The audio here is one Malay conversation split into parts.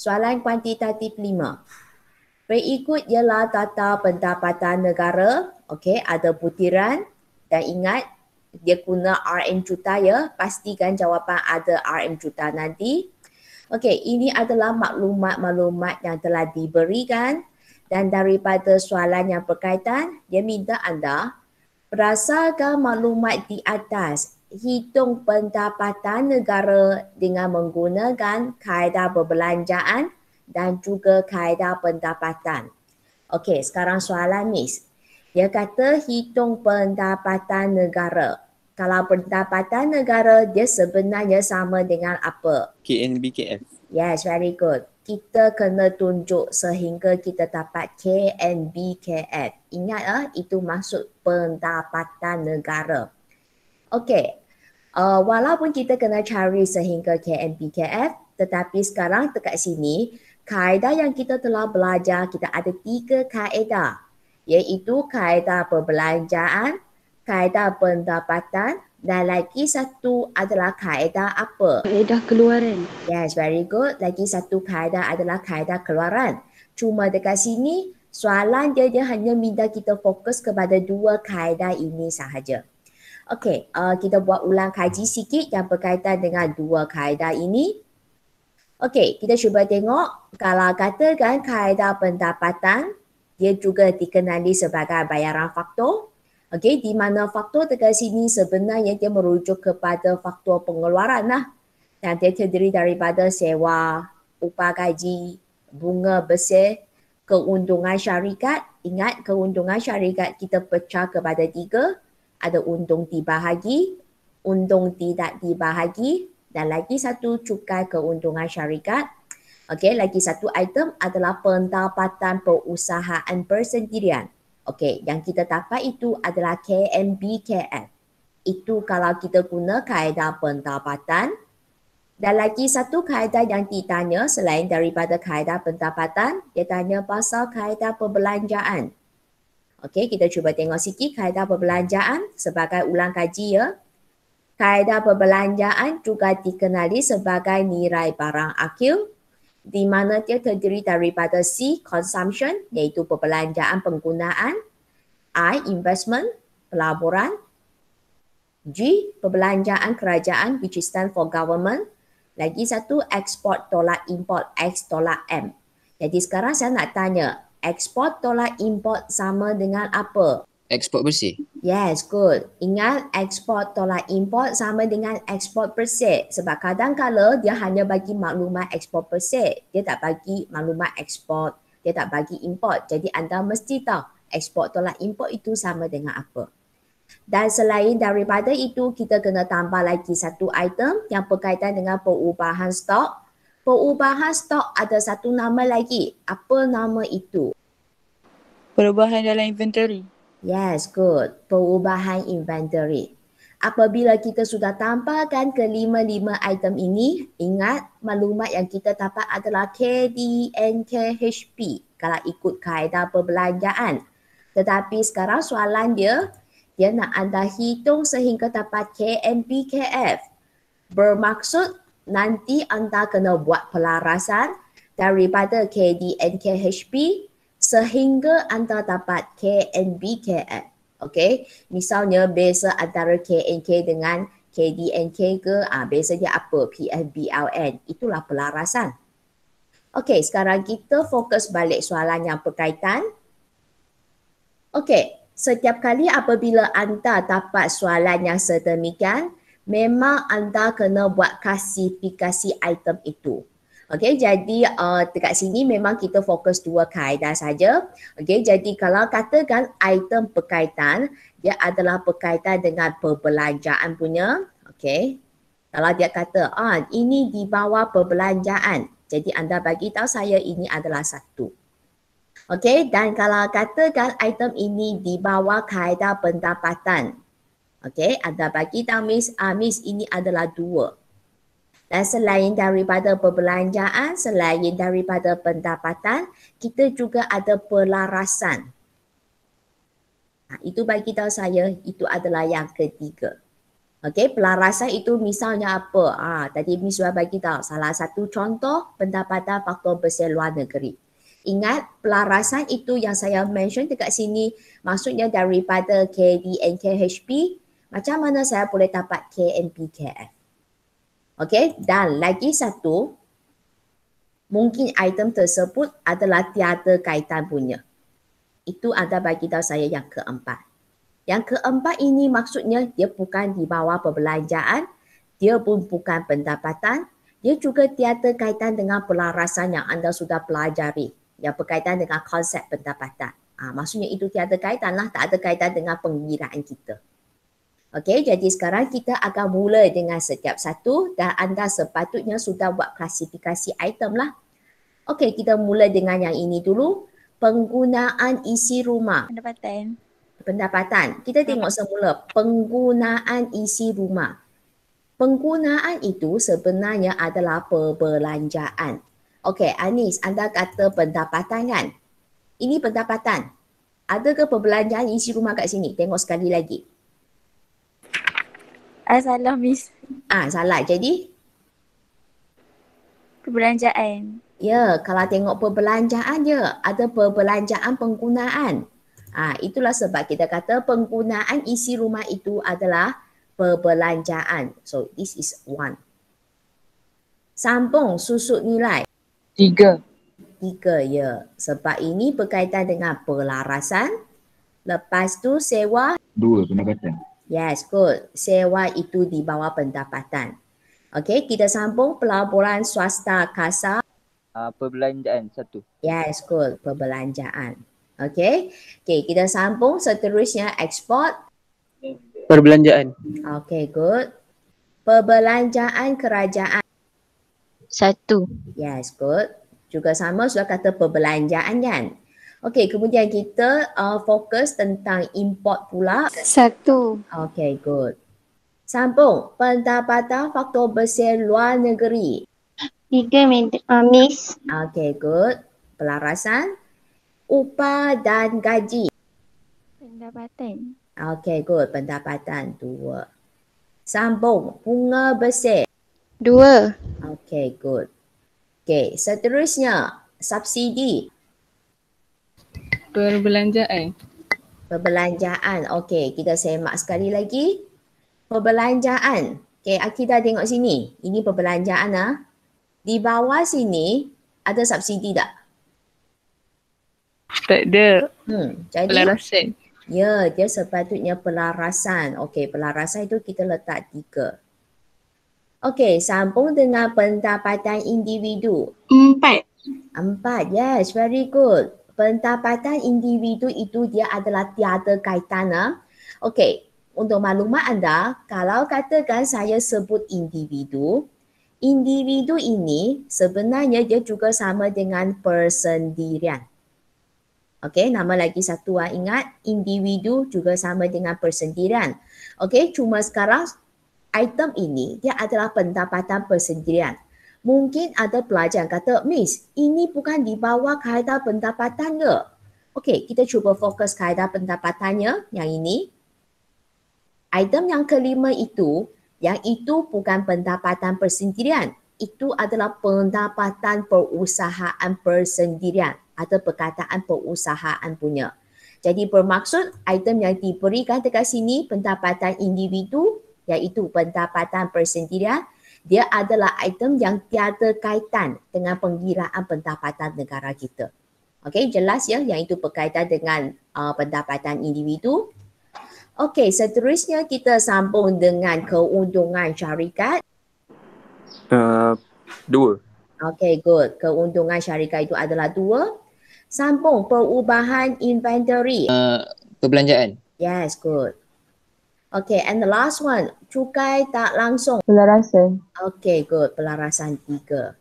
Soalan kuantitatif 5. Berikut ialah tata pendapatan negara. Okey, ada butiran dan ingat dia guna RM juta ya. Pastikan jawapan ada RM juta nanti. Okey, ini adalah maklumat-maklumat yang telah diberikan dan daripada soalan yang berkaitan, dia minta anda berdasarkan maklumat di atas, hitung pendapatan negara dengan menggunakan kaedah perbelanjaan dan juga kaedah pendapatan. Okey, sekarang soalan Miss. Dia kata hitung pendapatan negara. Kalau pendapatan negara, dia sebenarnya sama dengan apa? KNBKF. Yes, very good. Kita kena tunjuk sehingga kita dapat KNBKF. Ingat itu maksud pendapatan negara. Okey, walaupun kita kena cari sehingga KNBKF, tetapi sekarang dekat sini, kaedah yang kita telah belajar, kita ada 3 kaedah, iaitu kaedah perbelanjaan, kaedah pendapatan dan lagi satu adalah kaedah apa? Kaedah keluaran. Yes, very good. Lagi satu kaedah adalah kaedah keluaran. Cuma dekat sini, soalan dia hanya minta kita fokus kepada 2 kaedah ini sahaja. Okey, kita buat ulang kaji sikit yang berkaitan dengan 2 kaedah ini. Okey, kita cuba tengok kalau katakan kaedah pendapatan, dia juga dikenali sebagai bayaran faktor. Okey, di mana faktor dekat sini sebenarnya dia merujuk kepada faktor pengeluaran lah. Dan dia terdiri daripada sewa, upah gaji, bunga bersih, keuntungan syarikat. Ingat keuntungan syarikat kita pecah kepada 3. Ada untung dibahagi, untung tidak dibahagi dan lagi satu cukai keuntungan syarikat. Okey, lagi satu item adalah pendapatan perusahaan persendirian. Okey, yang kita dapat itu adalah KNBKF. Itu kalau kita guna kaedah pendapatan. Dan lagi satu kaedah yang ditanya selain daripada kaedah pendapatan, dia tanya pasal kaedah perbelanjaan. Okey, kita cuba tengok sikit kaedah perbelanjaan sebagai ulang kaji ya. Kaedah perbelanjaan juga dikenali sebagai nilai barang akil, di mana dia terdiri daripada C, consumption, iaitu perbelanjaan penggunaan, I, investment, pelaburan, G, perbelanjaan kerajaan, which is stand for government, lagi satu ekspor tolak import, X tolak M. Jadi sekarang saya nak tanya, ekspor tolak import sama dengan apa? Ekspor bersih. Yes, good. Ingat ekspor tolak import sama dengan ekspor bersih. Sebab kadang-kala dia hanya bagi maklumat ekspor bersih. Dia tak bagi maklumat ekspor. Dia tak bagi import. Jadi anda mesti tahu ekspor tolak import itu sama dengan apa. Dan selain daripada itu, kita kena tambah lagi satu item yang berkaitan dengan perubahan stok. Perubahan stok ada satu nama lagi. Apa nama itu? Perubahan dalam inventory. Yes, good. Perubahan inventory. Apabila kita sudah tambahkan kelima-lima item ini, ingat maklumat yang kita dapat adalah KDNKHP kalau ikut kaedah perbelanjaan. Tetapi sekarang soalan dia nak anda hitung sehingga dapat KNBKF. Bermaksud nanti anda kena buat pelarasan daripada KDNKHP sehingga anda dapat KNBKF. Okey, misalnya beza antara KNK dengan KDNK ke, beza dia apa? PFBLN. Itulah pelarasan. Okey, sekarang kita fokus balik soalan yang berkaitan. Okey, setiap kali apabila anda dapat soalan yang sedemikian, memang anda kena buat klasifikasi item itu. Okey, jadi dekat sini memang kita fokus 2 kaedah saja. Okey, jadi kalau katakan item berkaitan, dia adalah berkaitan dengan perbelanjaan punya. Okey, kalau dia kata ini di bawah perbelanjaan, jadi anda bagi tahu saya ini adalah satu. Okey, dan kalau katakan item ini di bawah kaedah pendapatan. Okey, anda bagi tahu Miss, Miss ini adalah 2. Dan selain daripada perbelanjaan, selain daripada pendapatan, kita juga ada pelarasan. Itu bagi tahu saya, itu adalah yang ketiga. Okey, pelarasan itu misalnya apa? Tadi Miss sudah bagi tahu salah satu contoh pendapatan faktor bersih luar negeri. Ingat, pelarasan itu yang saya mention dekat sini maksudnya daripada KDNKHP, macam mana saya boleh dapat KNPKF. Okey, dan lagi satu, mungkin item tersebut adalah tiada kaitan punya. Itu anda bagi tahu saya yang keempat. Yang keempat ini maksudnya dia bukan di bawah perbelanjaan, dia pun bukan pendapatan, dia juga tiada kaitan dengan pelarasan yang anda sudah pelajari yang berkaitan dengan konsep pendapatan. Maksudnya itu tiada kaitan lah, tak ada kaitan dengan pengiraan kita. Okey, jadi sekarang kita akan mula dengan setiap satu dan anda sepatutnya sudah buat klasifikasi item lah. Okey, kita mula dengan yang ini dulu. Penggunaan isi rumah. Pendapatan. Kita tengok semula penggunaan isi rumah. Penggunaan itu sebenarnya adalah perbelanjaan. Okey, Anis, anda kata pendapatan kan? Ini pendapatan. Adakah perbelanjaan isi rumah kat sini? Tengok sekali lagi. Salah, Miss. Salah. Jadi? Perbelanjaan. Ya, kalau tengok perbelanjaan je, ada perbelanjaan penggunaan. Itulah sebab kita kata penggunaan isi rumah itu adalah perbelanjaan. So, this is 1. Sambung susut nilai. 3. 3, ya. Sebab ini berkaitan dengan pelarasan. Lepas tu sewa. 2 pendapatan. Yes, good. Sewa itu di bawah pendapatan. Okey, kita sambung pelaburan swasta kasar. Perbelanjaan 1. Yes, good. Perbelanjaan. Okey, kita sambung seterusnya ekspor. Perbelanjaan. Okey, good. Perbelanjaan kerajaan. 1. Yes, good. Juga sama sudah kata perbelanjaan kan. Okey, kemudian kita fokus tentang import pula. 1. Okey, good. Sambung pendapatan faktor bersih luar negeri. 3, Miss. Okey, good. Pelarasan. Upah dan gaji. Pendapatan. Okey, good. Pendapatan 2. Sambung bunga bersih. 2. Okey, good. Okey, seterusnya subsidi. Perbelanjaan. Perbelanjaan. Okey, kita semak sekali lagi. Perbelanjaan. Okey, Akidah tengok sini. Ini perbelanjaan . Di bawah sini ada subsidi tak? Tak ada. Jadi Pelarasan. ya, dia sepatutnya pelarasan. Okey, pelarasan itu kita letak 3. Okey, sambung dengan pendapatan individu. 4. 4, yes, very good. Pendapatan individu itu dia adalah tiada kaitan. Okey, untuk maklumat anda, kalau katakan saya sebut individu, individu ini sebenarnya dia juga sama dengan persendirian. Okey, nama lagi satu ingat, individu juga sama dengan persendirian. Okey, cuma sekarang item ini dia adalah pendapatan persendirian. Mungkin ada pelajar yang kata, Miss, ini bukan di bawah kaedah pendapatan ke? Okey, kita cuba fokus kaedah pendapatannya yang ini. Item yang kelima itu, yang itu bukan pendapatan persendirian. Itu adalah pendapatan perusahaan persendirian atau perkataan perusahaan punya. Jadi bermaksud item yang diberikan dekat sini pendapatan individu iaitu pendapatan persendirian, dia adalah item yang tiada kaitan dengan pengiraan pendapatan negara kita. Okey, jelas ya yang itu berkaitan dengan pendapatan individu. Okey, seterusnya kita sambung dengan keuntungan syarikat. 2. Okey, good. Keuntungan syarikat itu adalah 2. Sambung perubahan inventory. Perbelanjaan. Yes, good. Okay, and the last one, cukai tak langsung. Pelarasan. Okay, good. Pelarasan 3.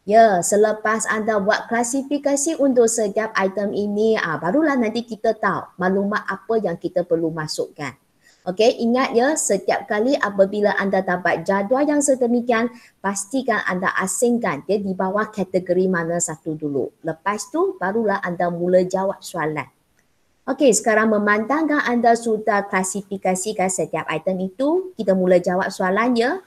Ya, selepas anda buat klasifikasi untuk setiap item ini, barulah nanti kita tahu maklumat apa yang kita perlu masukkan. Okey, ingat ya, setiap kali apabila anda dapat jadual yang sedemikian, pastikan anda asingkan dia di bawah kategori mana satu dulu. Lepas tu, barulah anda mula jawab soalan. Okey, sekarang memandangkan anda sudah klasifikasikan setiap item itu, kita mula jawab soalannya.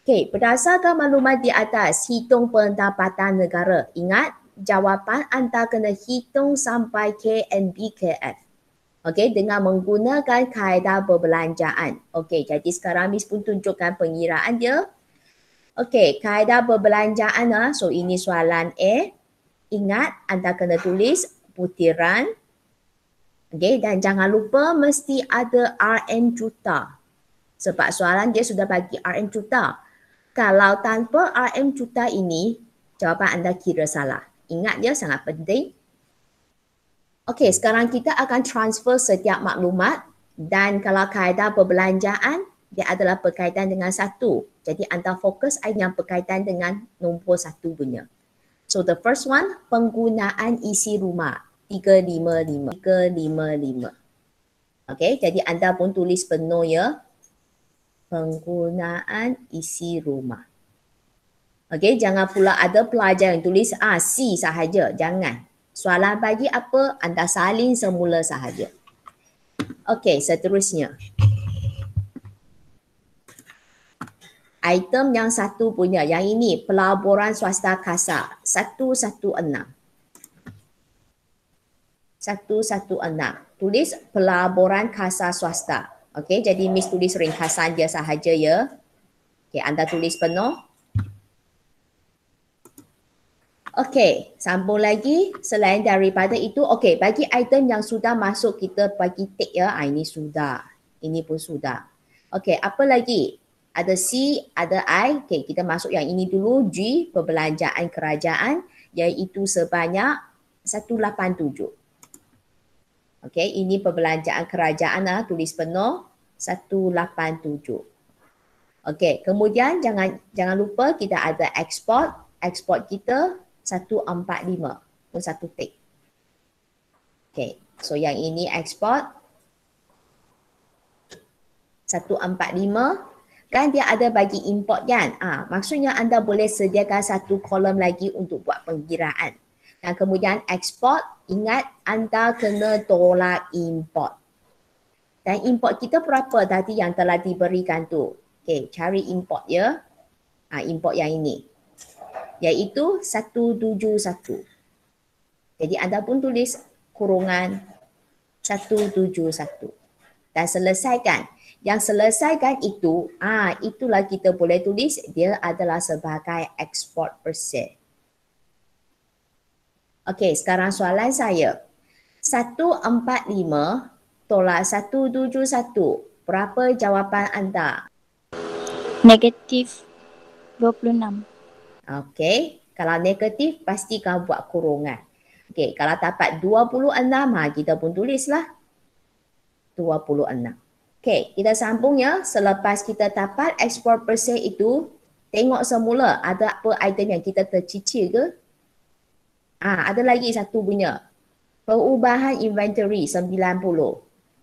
Okey, berdasarkan maklumat di atas, hitung pendapatan negara. Ingat, jawapan anda kena hitung sampai KNBKF. Okey, dengan menggunakan kaedah perbelanjaan. Okey, jadi sekarang Miss pun tunjukkan pengiraan dia. Okey, kaedah perbelanjaan. So, ini soalan A. Ingat, anda kena tulis butiran. Okey, dan jangan lupa mesti ada RM juta. Sebab soalan dia sudah bagi RM juta. Kalau tanpa RM juta ini, jawapan anda kira salah. Ingat dia sangat penting. Okey, sekarang kita akan transfer setiap maklumat dan kalau kaedah perbelanjaan, dia adalah berkaitan dengan satu. Jadi anda fokus yang berkaitan dengan nombor satu punya. So the first one, penggunaan isi rumah. 355. Okey, jadi anda pun tulis penuh ya. Penggunaan isi rumah. Okey, jangan pula ada pelajar yang tulis C sahaja. Jangan. Soalan bagi apa, anda salin semula sahaja. Okey, seterusnya. Item yang satu punya, yang ini pelaburan swasta kasar 116. 116. Tulis pelaburan kasar swasta. Okey, jadi Miss tulis ringkasan dia sahaja ya. Okey, anda tulis penuh. Okey, sambung lagi. Selain daripada itu, okey, bagi item yang sudah masuk kita bagi tick ya. Ini sudah. Ini pun sudah. Okey, apa lagi? Ada C, ada I. Okey, kita masuk yang ini dulu. G, perbelanjaan kerajaan, iaitu sebanyak 187. Okey, ini perbelanjaan kerajaan tulis penuh 187. Okey, kemudian jangan lupa kita ada ekspor. Ekspor kita 145 pun satu tick. Okey, so yang ini ekspor 145 kan dia ada bagi import kan. Maksudnya anda boleh sediakan satu kolom lagi untuk buat pengkiraan. Dan kemudian ekspor, ingat anda kena tolak import. Dan import kita berapa tadi yang telah diberikan tu? Okey, cari import ya. Import yang ini. Iaitu 171. Jadi anda pun tulis kurungan 171. Dan selesaikan. Yang selesaikan itu, itulah kita boleh tulis dia adalah sebagai export per se. Okey, sekarang soalan saya. 145 tolak 171. Berapa jawapan anda? Negatif 26. Okey, kalau negatif pastikan buat kurungan. Okey, kalau dapat 26, kita pun tulislah 26. Okey, kita sambung ya. Selepas kita dapat export per se itu, tengok semula ada apa item yang kita tercicil ke? Ada lagi satu punya. Perubahan inventory 90.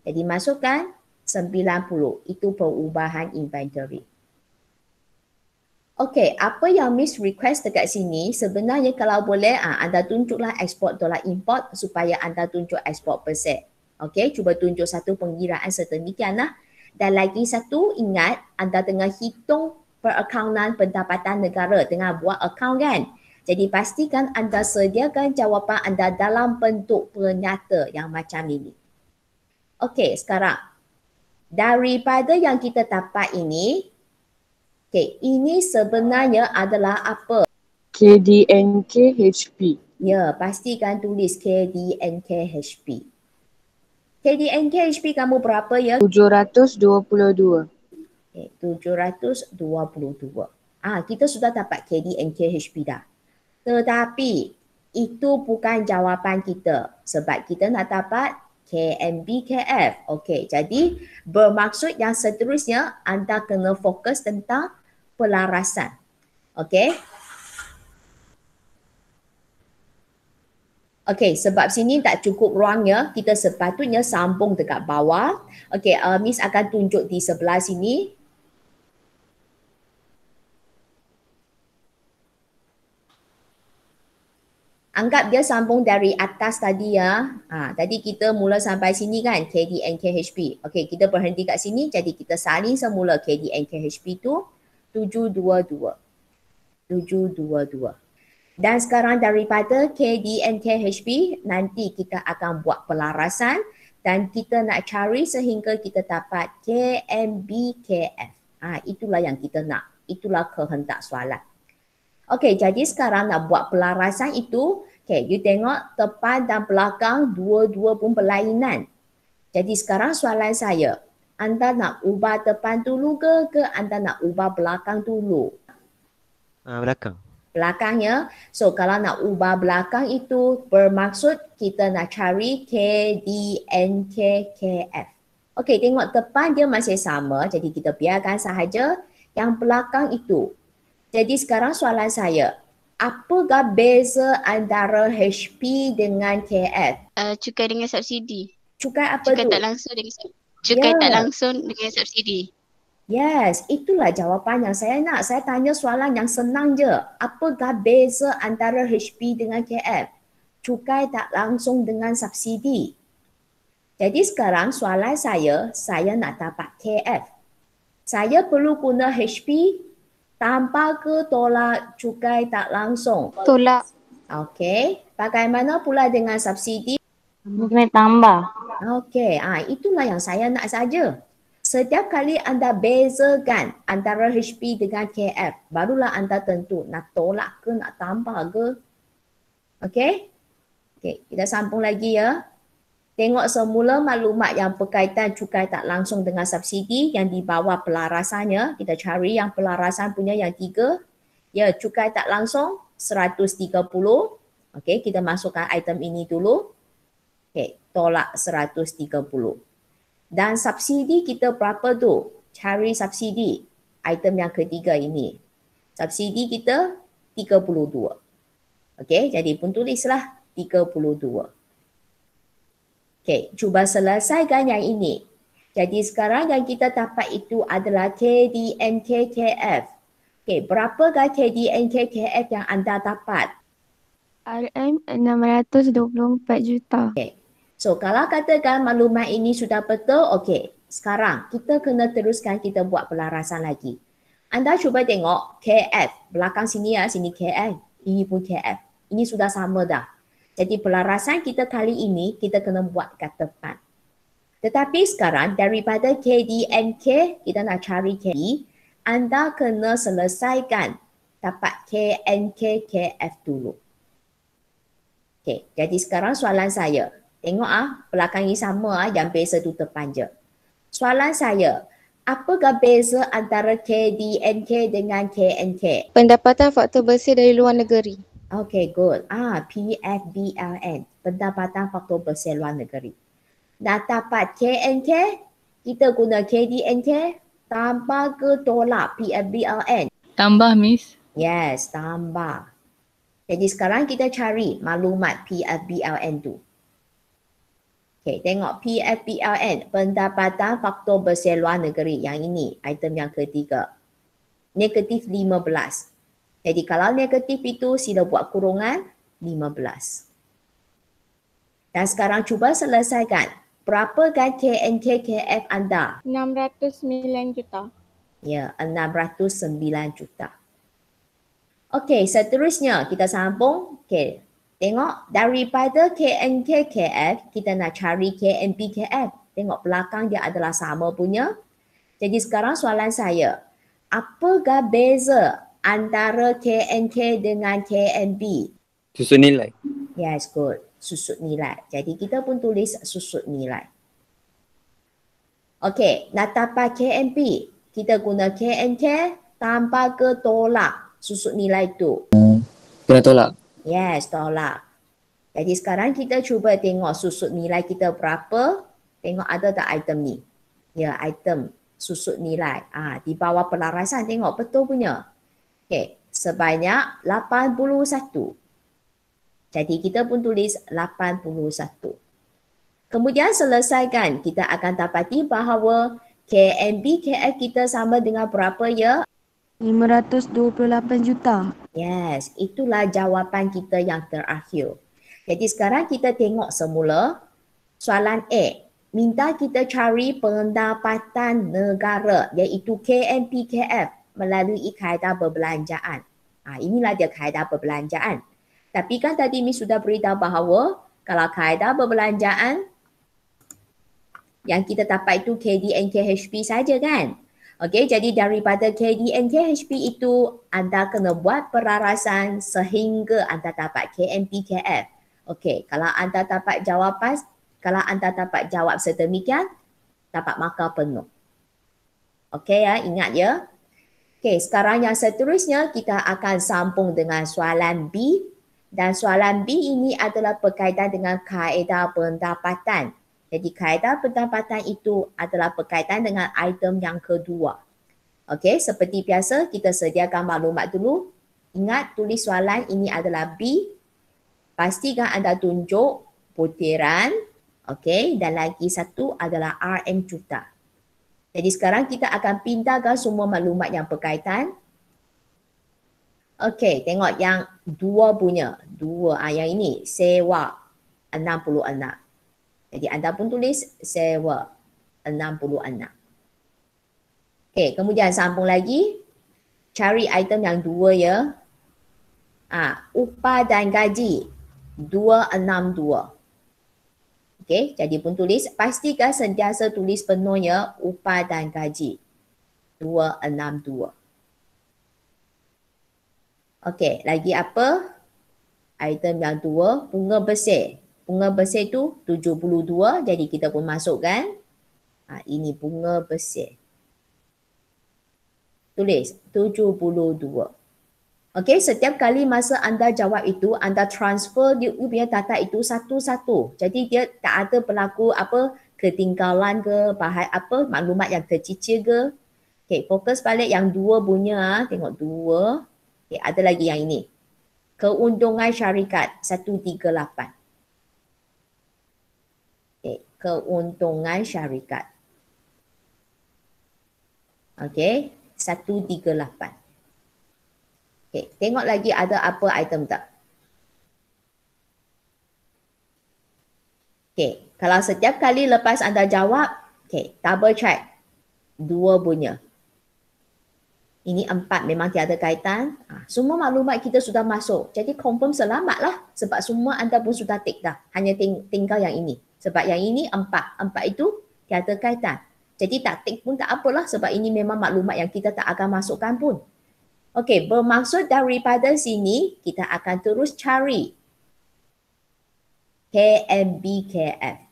Jadi masukkan 90. Itu perubahan inventory. Okey, apa yang Miss request dekat sini, sebenarnya kalau boleh anda tunjuklah export tolak import supaya anda tunjuk export per se. Okey, cuba tunjuk satu pengiraan sedemikianlah. Dan lagi satu, ingat anda tengah hitung perakaunan pendapatan negara, tengah buat akaun kan. Jadi pastikan anda sediakan jawapan anda dalam bentuk penyata yang macam ini. Okey, sekarang daripada yang kita dapat ini, ini sebenarnya adalah apa? KDNKHP. Ya, pastikan tulis KDNKHP. KDNKHP kamu berapa ya? 722. 722. Kita sudah dapat KDNKHP dah. Tetapi itu bukan jawapan kita sebab kita nak dapat KNBKF. Okey, jadi bermaksud yang seterusnya anda kena fokus tentang pelarasan. Okey. Okey, sebab sini tak cukup ruang ya, kita sepatutnya sambung dekat bawah. Okey, Miss akan tunjuk di sebelah sini. Anggap dia sambung dari atas tadi ya. Tadi kita mula sampai sini kan, KD and KHP. Okey, kita berhenti kat sini, jadi kita salin semula KD and KHP tu 722. 722. Dan sekarang daripada KD and KHP, nanti kita akan buat pelarasan dan kita nak cari sehingga kita dapat KMBKF. Itulah yang kita nak. Itulah kehendak soalan. Okey, jadi sekarang nak buat pelarasan itu, you tengok depan dan belakang dua-dua pun berlainan. Jadi sekarang soalan saya, anda nak ubah depan dulu ke anda nak ubah belakang dulu? Belakang. Belakangnya. So kalau nak ubah belakang itu bermaksud kita nak cari K, D, N, K, K, F. Okey, tengok depan dia masih sama, jadi kita biarkan sahaja yang belakang itu. Jadi sekarang soalan saya, apakah beza antara HP dengan KF? Cukai dengan subsidi. Cukai apa Cukai tu? tak langsung dengan cukai tak langsung dengan subsidi. Yes, itulah jawapan yang saya nak. Saya tanya soalan yang senang je. Apakah beza antara HP dengan KF? Cukai tak langsung dengan subsidi. Jadi sekarang soalan saya nak dapat KF. Saya perlu guna HP tanpa ke tolak cukai tak langsung? Tolak. Okey, bagaimana pula dengan subsidi? Kena tambah. Okey, itulah yang saya nak saja. Setiap kali anda bezakan antara HP dengan KF, barulah anda tentu nak tolak ke nak tambah ke. Okey? Okey, kita sambung lagi ya. Tengok semula maklumat yang berkaitan cukai tak langsung dengan subsidi yang di bawah pelarasannya. Kita cari yang pelarasan punya yang 3. Ya, cukai tak langsung 130. Okey, kita masukkan item ini dulu. Okey, tolak 130. Dan subsidi kita berapa tu? Cari subsidi. Item yang ketiga ini. Subsidi kita 32. Okey, jadi pun tulislah 32. Okey, cuba selesaikan yang ini. Jadi sekarang yang kita dapat itu adalah KDNKKF. Okey, berapakah KDNKKF yang anda dapat? RM 624 juta. Okay. So kalau katakan maklumat ini sudah betul, okey. Sekarang kita kena teruskan kita buat pelarasan lagi. Anda cuba tengok KF. Belakang sini ya, sini KF. Ini pun KF. Ini sudah sama dah. Jadi pelarasan kita kali ini kita kena buat kat depan. Tetapi sekarang daripada KDNK kita nak cari KD, anda kena selesaikan dapat KNKKF dulu. Okey, jadi sekarang soalan saya. Tengok belakang ini sama yang beza tu depan je. Soalan saya, apakah beza antara KDNK dengan KNK? Pendapatan faktor bersih dari luar negeri. Okay, good. PFBLN, pendapatan faktor bersih luar negeri. Nak dapat KNK, kita guna KDNK, tambah ke tolak PFBLN? Tambah, Miss. Yes, tambah. Jadi sekarang kita cari maklumat PFBLN tu. Okay, tengok PFBLN, pendapatan faktor bersih luar negeri. Yang ini, item yang ketiga. Negatif 15. Jadi kalau negatif itu sila buat kurungan 15. Dan sekarang cuba selesaikan. Berapakah KNKKF anda? 609 juta. Ya, 609 juta. Okey, seterusnya kita sambung. Okey, tengok daripada KNKKF kita nak cari KNBKF. Tengok belakang dia adalah sama punya. Jadi sekarang soalan saya, apakah beza antara KNK dengan KNB? Susun nilai. Yes, good. Susut nilai. Jadi kita pun tulis susut nilai. Okey, nak dapat KNB, kita guna KNK tanpa ke tolak susut nilai tu. Kena tolak. Yes, tolak. Jadi sekarang kita cuba tengok susut nilai kita berapa. Tengok ada tak item ni. Ya, item susut nilai. Di bawah pelarasan tengok betul punya. Okey, sebanyak 81. Jadi kita pun tulis 81. Kemudian selesaikan, kita akan dapati bahawa KNB KF kita sama dengan berapa ya? 528 juta. Yes, itulah jawapan kita yang terakhir. Jadi sekarang kita tengok semula soalan A. Minta kita cari pendapatan negara iaitu KMPKF melalui kaedah perbelanjaan. Inilah dia kaedah perbelanjaan. Tapi kan tadi Miss sudah beritahu bahawa kalau kaedah perbelanjaan yang kita dapat itu KD and KHP saja kan? Okey, jadi daripada KD and KHP itu anda kena buat perarasan sehingga anda dapat KMPKF. Okey, kalau anda dapat jawab sedemikian, dapat markah penuh. Okey ya, ingat ya. Okey, sekarang yang seterusnya kita akan sambung dengan soalan B. Dan soalan B ini adalah berkaitan dengan kaedah pendapatan. Jadi kaedah pendapatan itu adalah berkaitan dengan item yang kedua. Okey, seperti biasa kita sediakan maklumat dulu. Ingat tulis soalan ini adalah B. Pastikan anda tunjuk butiran. Okey, dan lagi satu adalah RM juta. Jadi sekarang kita akan pindahkan semua maklumat yang berkaitan. Okey, tengok yang dua punya. Yang ini sewa 66. Jadi anda pun tulis sewa 66. Okey, kemudian sambung lagi. Cari item yang dua ya. Upah dan gaji 262. Okey, jadi pun tulis. Pastikan sentiasa tulis penuh ya. Upah dan gaji 262. Okey, lagi apa? Item yang dua, bunga bersih. Bunga bersih tu 72, jadi kita pun masukkan. Ini bunga bersih. Tulis 72. Okey, setiap kali masa anda jawab itu, anda transfer dia punya data itu satu-satu. Jadi dia tak ada berlaku ketinggalan ke, maklumat yang tercicir ke. Okey, fokus balik yang dua punya, tengok dua. Okey, ada lagi yang ini. Keuntungan syarikat 138. Keuntungan syarikat. Okey, 138. Okey, tengok lagi ada apa item tak? Okey, kalau setiap kali lepas anda jawab, okey, double check. Dua punya. Ini 4 memang tiada kaitan. Semua maklumat kita sudah masuk. Jadi confirm selamatlah sebab semua anda pun sudah tick dah. Hanya tinggal yang ini. Sebab yang ini 4. 4 itu tiada kaitan. Jadi tak tick pun tak apalah sebab ini memang maklumat yang kita tak akan masukkan pun. Okey, bermaksud daripada sini kita akan terus cari KMBKF.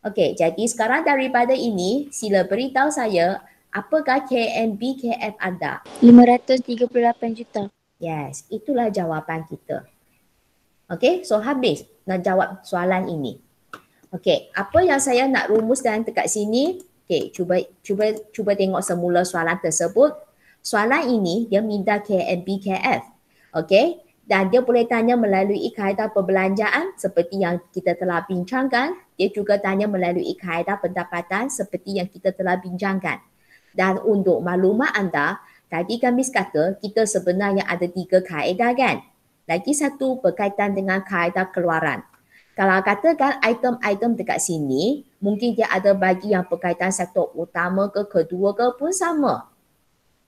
Okey, jadi sekarang daripada ini sila beritahu saya apakah KMBKF anda? 538 juta. Yes, itulah jawapan kita. Okey, so habis nak jawab soalan ini. Okey, apa yang saya nak rumuskan dekat sini? Okey, cuba tengok semula soalan tersebut. Soalan ini dia minta KMBKF. Okey, dan dia boleh tanya melalui kaedah perbelanjaan seperti yang kita telah bincangkan. Dia juga tanya melalui kaedah pendapatan seperti yang kita telah bincangkan. Dan untuk maklumat anda, tadi kami kata kita sebenarnya ada 3 kaedah kan? Lagi satu berkaitan dengan kaedah keluaran. Kalau katakan item-item dekat sini, mungkin dia ada bagi yang berkaitan sektor utama ke kedua ke pun sama.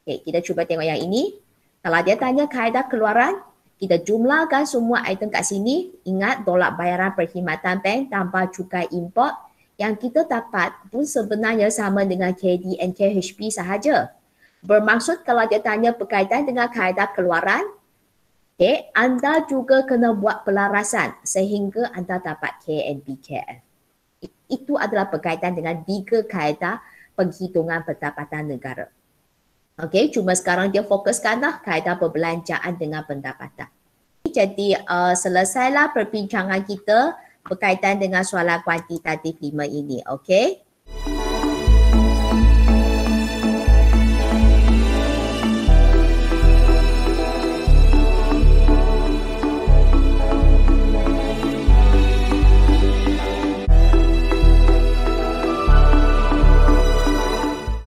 Okay, kita cuba tengok yang ini. Kalau dia tanya kaedah keluaran, kita jumlahkan semua item kat sini. Ingat tolak bayaran perkhidmatan bank tanpa cukai import. Yang kita dapat pun sebenarnya sama dengan KD and KHP sahaja. Bermaksud kalau dia tanya berkaitan dengan kaedah keluaran, okay, anda juga kena buat pelarasan sehingga anda dapat KMBKF. Itu adalah berkaitan dengan 3 kaedah penghitungan pendapatan negara. Okey, cuma sekarang dia fokuskanlah kaedah perbelanjaan dengan pendapatan. Jadi selesailah perbincangan kita berkaitan dengan soalan kuantitatif 5 ini. Okey.